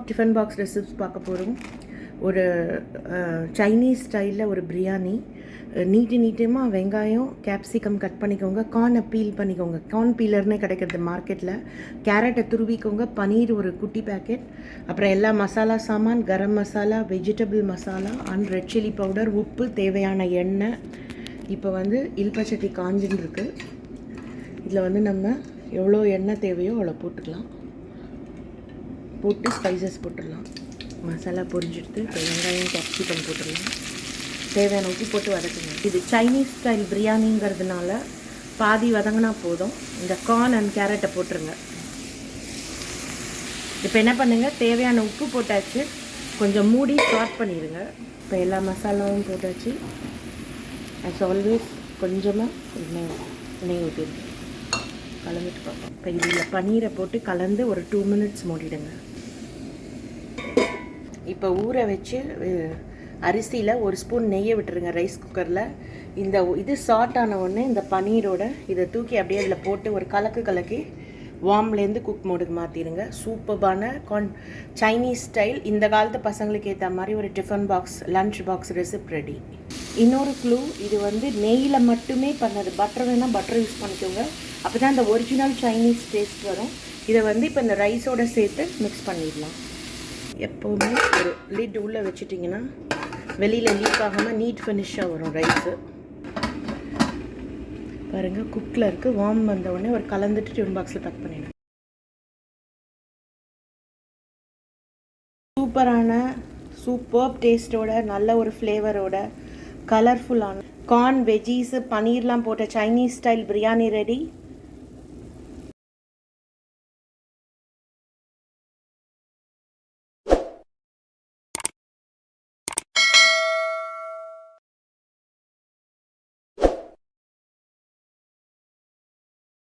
Tiffin box receipts பார்க்க போகிறோம். ஒரு சைனீஸ் ஸ்டைலில் ஒரு பிரியாணி. நீட்டமாக வெங்காயம் கேப்சிகம் கட் பண்ணிக்கோங்க. கார்னை பீல் பண்ணிக்கோங்க. கார்ன் பீலர்னே கிடைக்கிறது மார்க்கெட்டில். கேரட்டை துருவிக்கோங்க. பன்னீர் ஒரு குட்டி பேக்கெட். அப்புறம் எல்லா மசாலா சாமான், garam masala, vegetable masala and red chilli powder, உப்பு, தேவையான எண்ணெய். இப்போ இல்பச்சட்டி காஞ்சின்னு இருக்குது. இதில் நம்ம எவ்வளோ எண்ணெய் தேவையோ அவ்வளோ போட்டுக்கலாம். போட்டு ஸ்பைசஸ் போட்டுடலாம். மசாலா பொரிஞ்சிடுத்து. இப்போ வெங்காயம் கேப்சிகம் போட்டுடலாம். தேவையான உப்பு போட்டு வதக்குங்க. இது சைனீஸ் ஸ்டைல் பிரியாணிங்கிறதுனால பாதி வதங்கினா போதும். இந்த கார்ன் அண்ட் கேரட்டை போட்டுருங்க. இப்போ என்ன பண்ணுங்கள், தேவையான உப்பு போட்டாச்சு. கொஞ்சம் மூடி ஸ்டார்ட் பண்ணிடுங்க. இப்போ எல்லா மசாலாவும் போட்டாச்சு. ஆஸ் ஆல்வேஸ் கொஞ்சமாக எண்ணெய் ஊற்றிடுங்க. கலந்துட்டு பார்ப்போம். இப்போ இதில் பன்னீரை போட்டு கலந்து ஒரு 2 minutes மூடிடுங்க. இப்போ ஊற வச்சு அரிசியில் 1 ஸ்பூன் நெய்யை விட்டுருங்க ரைஸ் குக்கரில். இது சாட் ஆன உடனே இந்த பன்னீரோட இதை தூக்கி அப்படியே அதில் போட்டு ஒரு கலக்கி வார்ம்லேருந்து குக் மோடுக்கு மாற்றிடுங்க. சூப்பர்பான சைனீஸ் ஸ்டைல் இந்த காலத்து பசங்களுக்கு ஏற்ற மாதிரி ஒரு tiffin box, lunch box receipt ready. இன்னொரு க்ளூ, இது நெய்யில் மட்டுமே பண்ணது. பட்டர் வேணால் பட்டர் யூஸ் பண்ணிக்கோங்க. அப்போ தான் இந்த ஒரிஜினல் சைனீஸ் டேஸ்ட் வரும். இதை இப்போ இந்த ரைஸோடு சேர்த்து மிக்ஸ் பண்ணிடலாம். எப்போவுமே ஒரு லிட் உள்ளே வச்சுட்டிங்கன்னா வெளியில் லீக் ஆகாமல் நீட் ஃபினிஷாக வரும் ரைஸு. பாருங்கள், குக்கில் இருக்குது. வார்ம் வந்த உடனே ஒரு கலந்துட்டு டிஃபன் பாக்ஸில் பேக் பண்ணிடுங்க. சூப்பர் டேஸ்ட்டோட, நல்ல ஒரு ஃப்ளேவரோட, கலர்ஃபுல்லான கார்ன், வெஜ்ஜீஸு, பன்னீர்லாம் போட்ட சைனீஸ் ஸ்டைல் பிரியாணி ரெடி.